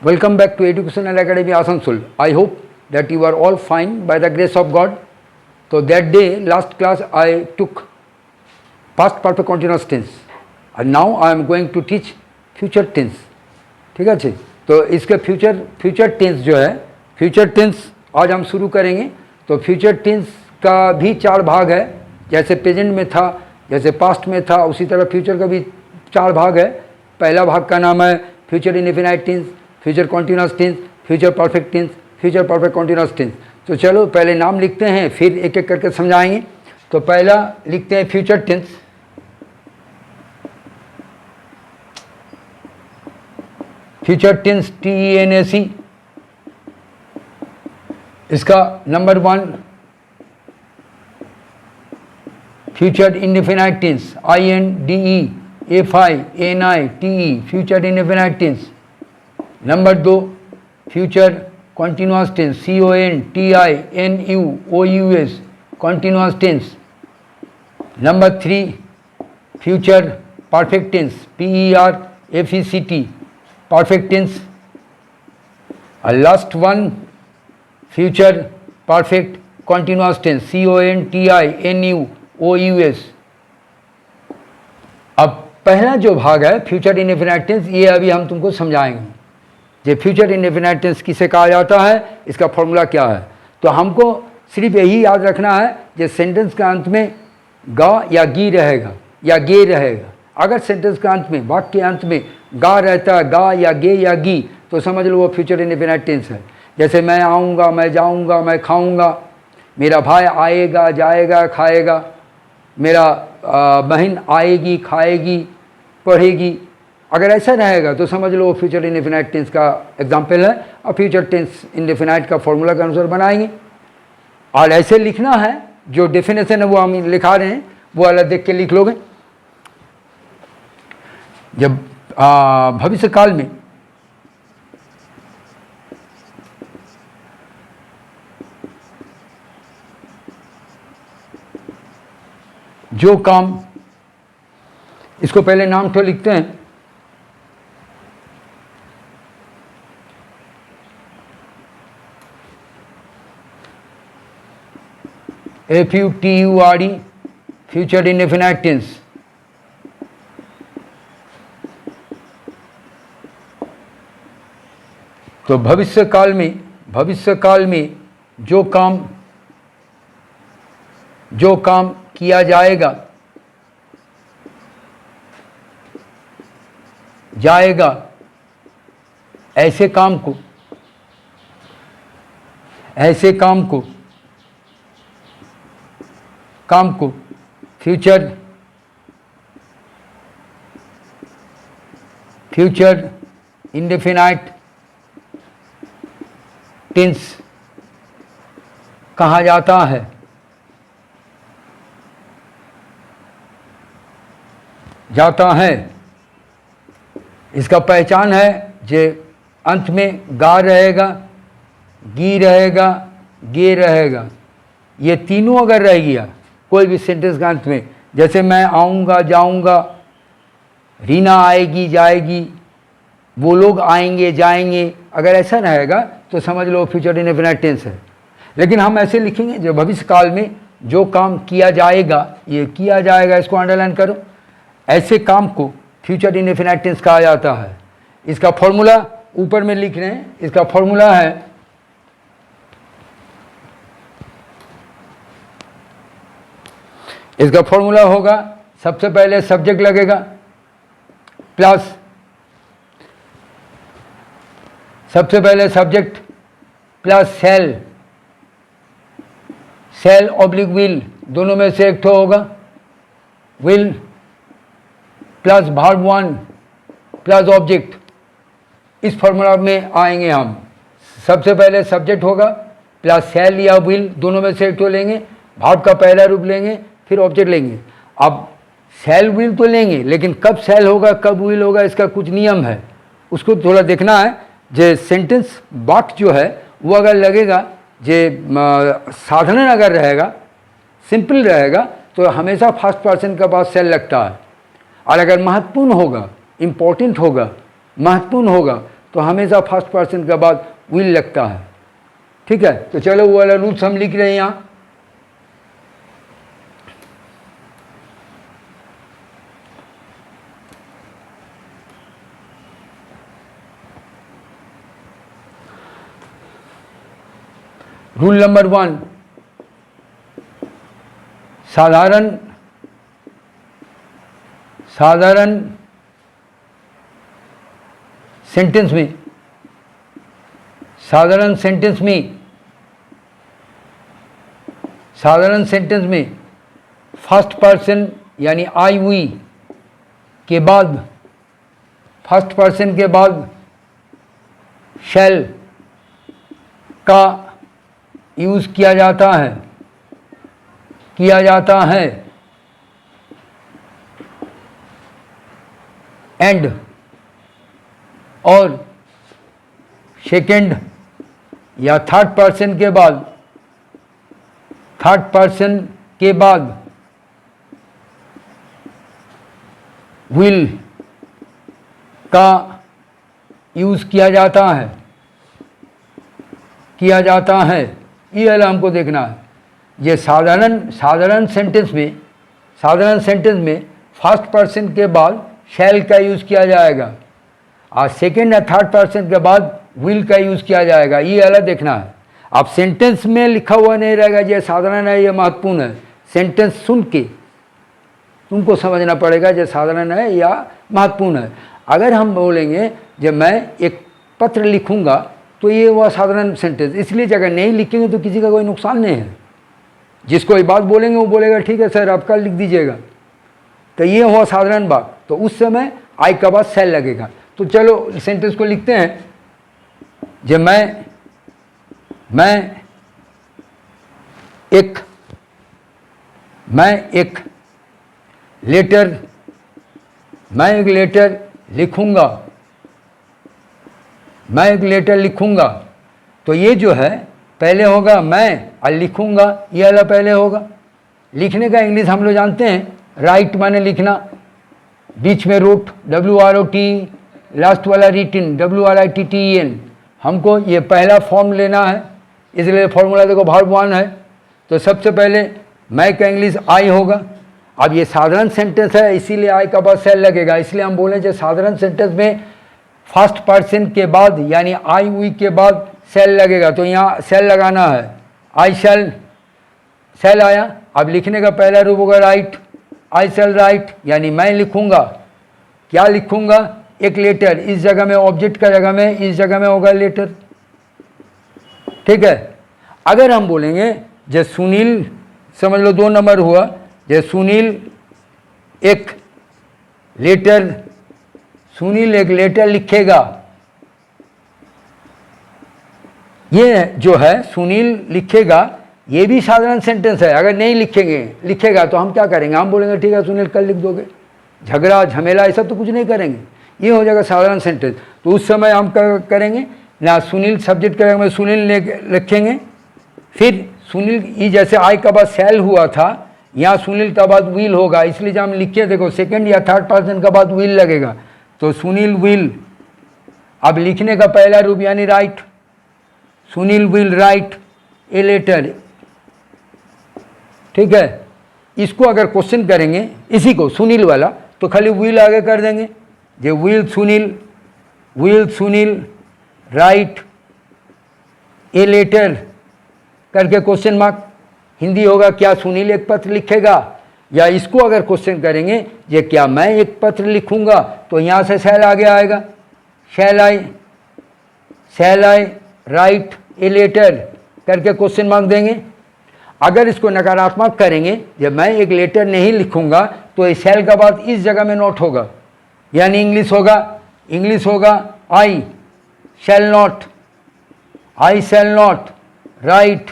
Welcome back to Educational Academy Asansol. I hope that you are all fine by the grace of God. So that day, last class, I took past perfect continuous tense and now I am going to teach future tense. ठीक है, तो इसके future tense जो है, future tense आज हम शुरू करेंगे। तो फ्यूचर टेंस का भी 4 भाग है, जैसे प्रेजेंट में था, जैसे पास्ट में था, उसी तरह फ्यूचर का भी 4 भाग है। पहला भाग का नाम है future indefinite tense, future continuous tense, future perfect tense, future perfect continuous tense. तो चलो पहले नाम लिखते हैं, फिर एक एक करके समझाएंगे। तो पहला लिखते हैं future tense. Future tense TENSE, इसका number 1 future indefinite tense INDEFINITE, future indefinite tense. Number 2 future continuous tense CONTINUOUS, continuous tense. Number 3 future perfect tense PERFECT, perfect tense. और last one future perfect continuous tense CONTINUOUS। अब पहला जो भाग है future indefinite tense, ये अभी हम तुमको समझाएंगे। ये फ्यूचर इंडेफिनाइट टेंस किसे कहा जाता है, इसका फॉर्मूला क्या है। तो हमको सिर्फ यही याद रखना है कि सेंटेंस के अंत में गा या गी रहेगा या गे रहेगा। अगर सेंटेंस के अंत में, वाक्य के अंत में गा रहता है, गा या गे या गी, तो समझ लो वो फ्यूचर इंडेफिनाइट टेंस है। जैसे मैं आऊँगा, मैं जाऊँगा, मैं खाऊँगा, मेरा भाई आएगा, जाएगा, खाएगा, मेरा बहन आएगी, खाएगी, पढ़ेगी। अगर ऐसा रहेगा तो समझ लो वो फ्यूचर इंडेफिनाइट टेंस का एग्जाम्पल है। और फ्यूचर टेंस इंडेफिनाइट का फॉर्मूला के अनुसार बनाएंगे। और ऐसे लिखना है, जो डेफिनेशन है वो हम लिखा रहे हैं, वो अलग देख के लिख लोगे। जब भविष्य काल में जो काम, इसको पहले नाम तो लिखते हैं, FUTURE, फ्यूचर इंडेफिनाइट टेंस। तो भविष्य काल में जो काम किया जाएगा ऐसे काम को फ्यूचर इंडेफिनाइट टेंस कहा जाता है। इसका पहचान है जे अंत में गा रहेगा, गी रहेगा, गे रहेगा। ये तीनों अगर रह गया कोई भी सेंटेंस के अंत में, जैसे मैं आऊँगा, जाऊँगा, रीना आएगी, जाएगी, वो लोग आएंगे, जाएंगे, अगर ऐसा रहेगा तो समझ लो फ्यूचर इंडेफिनाइट टेंस है। लेकिन हम ऐसे लिखेंगे जो भविष्य काल में जो काम किया जाएगा, ये किया जाएगा, इसको अंडरलाइन करो। ऐसे काम को फ्यूचर इंडेफिनाइट टेंस कहा जाता है। इसका फॉर्मूला ऊपर में लिख रहे हैं। इसका फॉर्मूला है होगा, सबसे पहले सब्जेक्ट लगेगा प्लस, सबसे पहले subject plus shall oblique will, दोनों में से एक तो होगा। Will plus verb 1 plus object, इस फॉर्मूला में आएंगे हम। सबसे पहले सब्जेक्ट होगा प्लस सेल या विल, दोनों में से एक तो लेंगे, वर्ब का पहला रूप लेंगे, फिर ऑब्जेक्ट लेंगे। अब सेल विल तो लेंगे, लेकिन कब सेल होगा, कब विल होगा, इसका कुछ नियम है, उसको थोड़ा देखना है। जे सेंटेंस वाक्य जो है वो अगर लगेगा, जे साधारण अगर रहेगा, सिंपल रहेगा, तो हमेशा फर्स्ट पर्सन के पास सेल लगता है। और अगर महत्वपूर्ण होगा, इम्पोर्टेंट होगा, महत्वपूर्ण होगा, तो हमेशा फर्स्ट पर्सन के बाद विल लगता है। ठीक है, तो चलो वो वाला रूल्स हम लिख रहे हैं यहाँ। रूल नंबर 1, साधारण सेंटेंस में, साधारण सेंटेंस में फर्स्ट पर्सन यानी आई वी के बाद, फर्स्ट पर्सन के बाद शैल का यूज किया जाता है, एंड और सेकेंड या थर्ड पर्सन के बाद विल का यूज किया जाता है। ये वाला हमको देखना है। ये साधारण सेंटेंस में फर्स्ट पर्सन के बाद शैल का यूज किया जाएगा और सेकेंड या थर्ड पर्सन के बाद विल का यूज किया जाएगा। ये वाला देखना है। अब सेंटेंस में लिखा हुआ नहीं रहेगा ये साधारण है, ये महत्वपूर्ण है। सेंटेंस सुन के तुमको समझना पड़ेगा ये साधारण है या महत्वपूर्ण है। अगर हम बोलेंगे जब मैं एक पत्र लिखूंगा तो ये हुआ साधारण सेंटेंस, इसलिए अगर नहीं लिखेंगे तो किसी का कोई नुकसान नहीं है। जिसको ये बात बोलेंगे वो बोलेगा ठीक है सर आप कल लिख दीजिएगा, तो ये हुआ साधारण बात। तो उस समय आई का बाद शैल लगेगा। तो चलो सेंटेंस को लिखते हैं। जब मैं एक लेटर लिखूंगा, तो ये जो है पहले होगा मैं और लिखूंगा, ये वाला पहले होगा। लिखने का इंग्लिश हम लोग जानते हैं, राइट माने लिखना, बीच में रोट WROT, लास्ट वाला रिटिन WRITTEN। हमको ये पहला फॉर्म लेना है, इसलिए फॉर्मूला देखो वर्ब 1 है। तो सबसे पहले मैं का इंग्लिश आई होगा। अब ये साधारण सेंटेंस है इसीलिए आई का बाद शैल लगेगा, इसलिए हम बोले जो साधारण सेंटेंस में फर्स्ट पर्सन के बाद यानी आई वी के बाद शैल लगेगा। तो यहाँ शैल लगाना है, आई शैल आया। अब लिखने का पहला रूप होगा राइट, आई शैल राइट यानी मैं लिखूंगा। क्या लिखूंगा? एक लेटर। इस जगह में ऑब्जेक्ट का जगह में, इस जगह में होगा लेटर। ठीक है। अगर हम बोलेंगे जय सुनील, समझ लो 2 नंबर हुआ, जय सुनील एक लेटर लिखेगा। ये जो है सुनील लिखेगा, ये भी साधारण सेंटेंस है। अगर नहीं लिखेगा तो हम क्या करेंगे? हम बोलेंगे ठीक है सुनील कल लिख दोगे। झगड़ा झमेला ऐसा तो कुछ नहीं करेंगे, ये हो जाएगा साधारण सेंटेंस। तो उस समय हम क्या करेंगे ना, सुनील सब्जेक्ट के जगह में सुनील लिखेंगे। फिर सुनील ये जैसे आई का बाद शैल हुआ था, यहाँ सुनील का बाद विल होगा, इसलिए जब हम लिखे देखो सेकंड या थर्ड पर्सन का बाद विल लगेगा। तो सुनील विल। अब लिखने का पहला रूप यानी write, Sunil will write a letter. ठीक है। इसको अगर क्वेश्चन करेंगे इसी को सुनील वाला, तो खाली विल आगे कर देंगे। जो will Sunil write a letter करके क्वेश्चन मार्क। हिंदी होगा क्या सुनील एक पत्र लिखेगा, या इसको अगर क्वेश्चन करेंगे ये क्या मैं एक पत्र लिखूंगा, तो यहाँ से शैल आगे आएगा। शैल आई राइट ए लेटर करके क्वेश्चन मार्क देंगे। अगर इसको नकारात्मक करेंगे, जब मैं एक लेटर नहीं लिखूंगा तो इस शैल का बाद इस जगह में नोट होगा, यानी इंग्लिश होगा I shall not write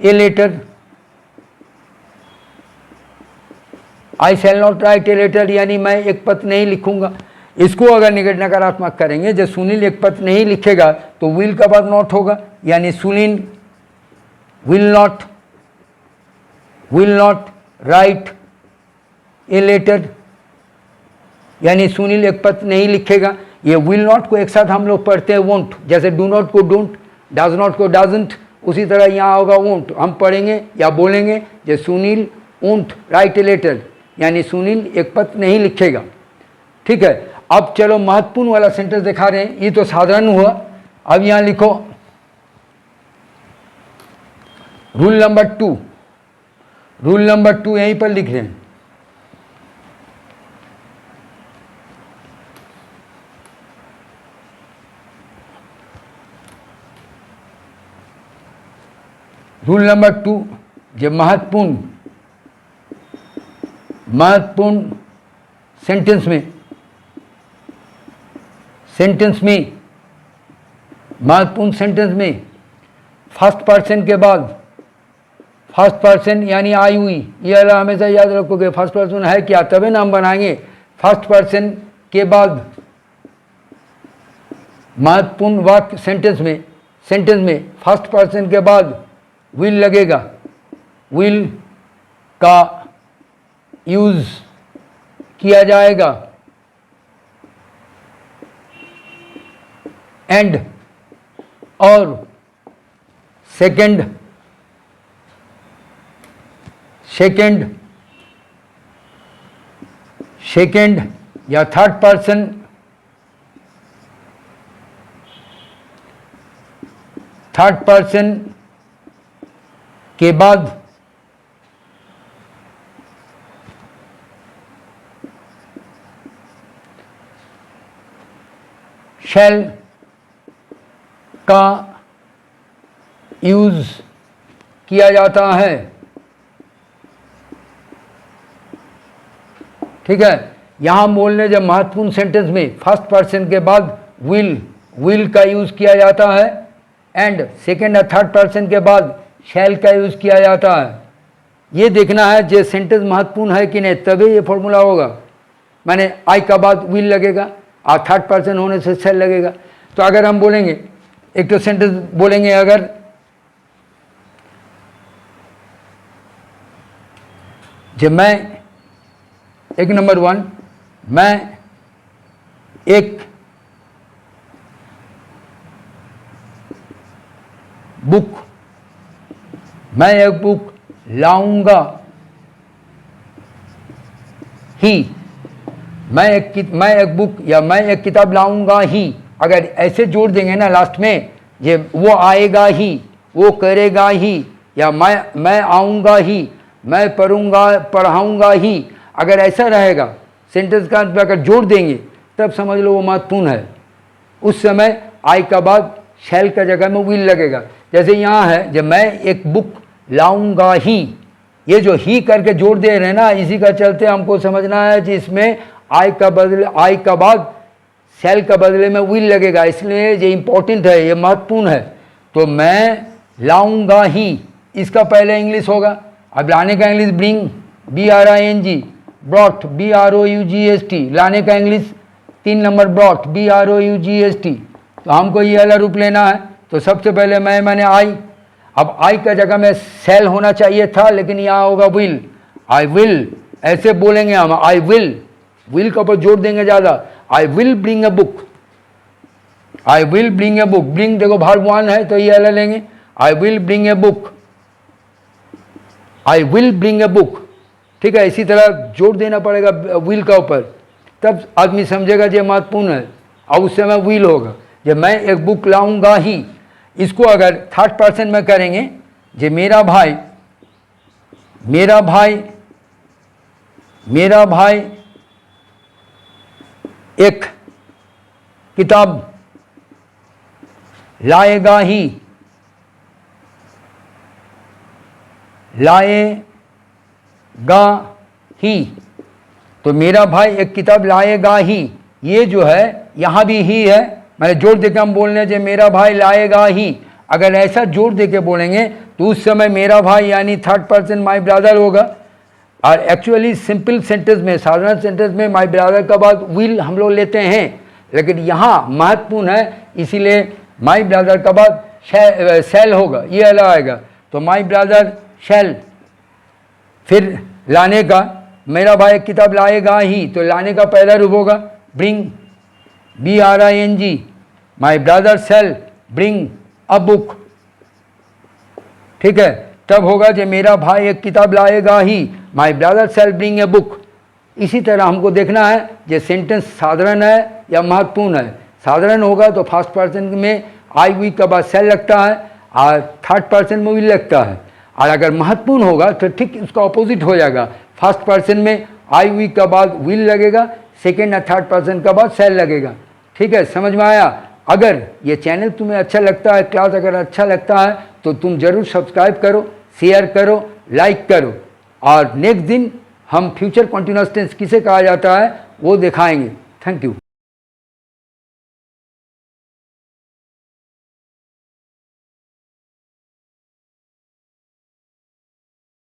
a letter. I shall not write a letter यानी मैं एक पत्र नहीं लिखूंगा। इसको अगर नकारात्मक करेंगे, जब सुनील एक पत्र नहीं लिखेगा तो विल का बाद नॉट होगा, यानी Sunil will not write a letter, यानी सुनील एक पत्र नहीं लिखेगा। ये विल नॉट को एक साथ हम लोग पढ़ते हैं वोंट, जैसे डू नॉट को डोंट, डज नॉट को डजंट, उसी तरह यहाँ होगा वोंट। हम पढ़ेंगे या बोलेंगे जो Sunil won't write a letter, यानी सुनील एक पत्र नहीं लिखेगा। ठीक है, अब चलो महत्वपूर्ण वाला सेंटेंस दिखा रहे हैं, ये तो साधारण हुआ। अब यहाँ लिखो रूल नंबर 2, रूल नंबर 2 यहीं पर लिख रहे हैं। रूल नंबर 2 जो महत्वपूर्ण सेंटेंस में महत्वपूर्ण सेंटेंस में फर्स्ट पर्सन के बाद, फर्स्ट पर्सन यानी आई हुई, ये वाला हमेशा याद रखोगे। फर्स्ट पर्सन है क्या, तभी नाम बनाएंगे। फर्स्ट पर्सन के बाद महत्वपूर्ण वाक्य सेंटेंस में फर्स्ट पर्सन के बाद विल लगेगा। विल का यूज किया जाएगा एंड और सेकंड या थर्ड पर्सन के बाद शैल का यूज किया जाता है। ठीक है, यहां बोलने जब महत्वपूर्ण सेंटेंस में फर्स्ट पर्सन के बाद विल का यूज किया जाता है एंड सेकेंड और थर्ड पर्सन के बाद शैल का यूज किया जाता है। ये देखना है जो सेंटेंस महत्वपूर्ण है कि नहीं, तभी ये फॉर्मूला होगा। माने आई का बाद विल लगेगा और थर्ड पर्सन होने से शैल लगेगा। तो अगर हम बोलेंगे, एक तो सेंटेंस बोलेंगे, अगर जब मैं एक नंबर 1 मैं एक बुक लाऊंगा ही, मैं एक बुक या मैं एक किताब लाऊंगा ही। अगर ऐसे जोड़ देंगे ना लास्ट में, ये वो आएगा ही, वो करेगा ही, या मैं आऊँगा ही, मैं पढ़ाऊँगा ही, अगर ऐसा रहेगा सेंटेंस का अगर जोड़ देंगे तब समझ लो वो महत्वपूर्ण है। उस समय आई का बाद शैल का जगह में विल लगेगा। जैसे यहाँ है जब मैं एक बुक लाऊंगा ही, ये जो ही करके जोड़ दे रहे हैं ना, इसी का चलते हमको समझना है कि इसमें आई का बाद शैल का बदले में विल लगेगा, इसलिए ये इंपॉर्टेंट है, ये महत्वपूर्ण है। तो मैं लाऊंगा ही, इसका पहले इंग्लिश होगा। अब लाने का English bring, BRING, brought BROUGST, लाने का इंग्लिश 3 नंबर ब्रॉट BROUGST। तो हमको ये वाला रूप लेना है। तो सबसे पहले मैंने आई, अब आई का जगह में शैल होना चाहिए था, लेकिन यहाँ होगा विल। आई विल, ऐसे बोलेंगे हम, आई विल का ऊपर जोड़ देंगे ज़्यादा। I will bring a book, I will bring a book, bring देखो वर्ब 1 है तो ये वाला लेंगे। I will bring a book, I will bring a book. ठीक है, इसी तरह जोड़ देना पड़ेगा विल का ऊपर, तब आदमी समझेगा ये महत्वपूर्ण है। और उस समय विल होगा। जब मैं एक बुक लाऊंगा ही, इसको अगर थर्ड पर्सन में करेंगे, जे मेरा भाई एक किताब लाएगा ही, तो मेरा भाई एक किताब लाएगा ही, ये जो है यहाँ भी ही है, मैंने जोड़ देकर हम बोल रहे हैं मेरा भाई लाएगा ही। अगर ऐसा जोड़ देके बोलेंगे तो उस समय मेरा भाई यानी थर्ड पर्सन माय ब्रदर होगा। और एक्चुअली सिंपल सेंटेंस में, साधारण सेंटेंस में माय ब्रदर का बाद विल हम लोग लेते हैं, लेकिन यहाँ महत्वपूर्ण है, इसीलिए माय ब्रदर का बाद शैल होगा, ये अलग आएगा। तो माय ब्रदर शैल, फिर लाने का, मेरा भाई किताब लाएगा ही, तो लाने का पहला रूप होगा bring, BRING, my brother shall bring a book. ठीक है, तब होगा जब मेरा भाई एक किताब लाएगा ही, my brother shall bring a book. इसी तरह हमको देखना है ये सेंटेंस साधारण है या महत्वपूर्ण है। साधारण होगा तो फर्स्ट पर्सन में आई वी के बाद सेल लगता है और थर्ड पर्सन में विल लगता है, और अगर महत्वपूर्ण होगा तो ठीक उसका ऑपोजिट हो जाएगा। फर्स्ट पर्सन में आई वी के बाद विल लगेगा, सेकेंड या थर्ड पर्सन के बाद सेल लगेगा। ठीक है, समझ में आया? अगर ये चैनल तुम्हें अच्छा लगता है, क्लास अगर अच्छा लगता है तो तुम ज़रूर सब्सक्राइब करो, शेयर करो, लाइक करो, और नेक्स्ट दिन हम फ्यूचर कंटिन्यूअस टेंस किसे कहा जाता है वो दिखाएंगे। Thank you.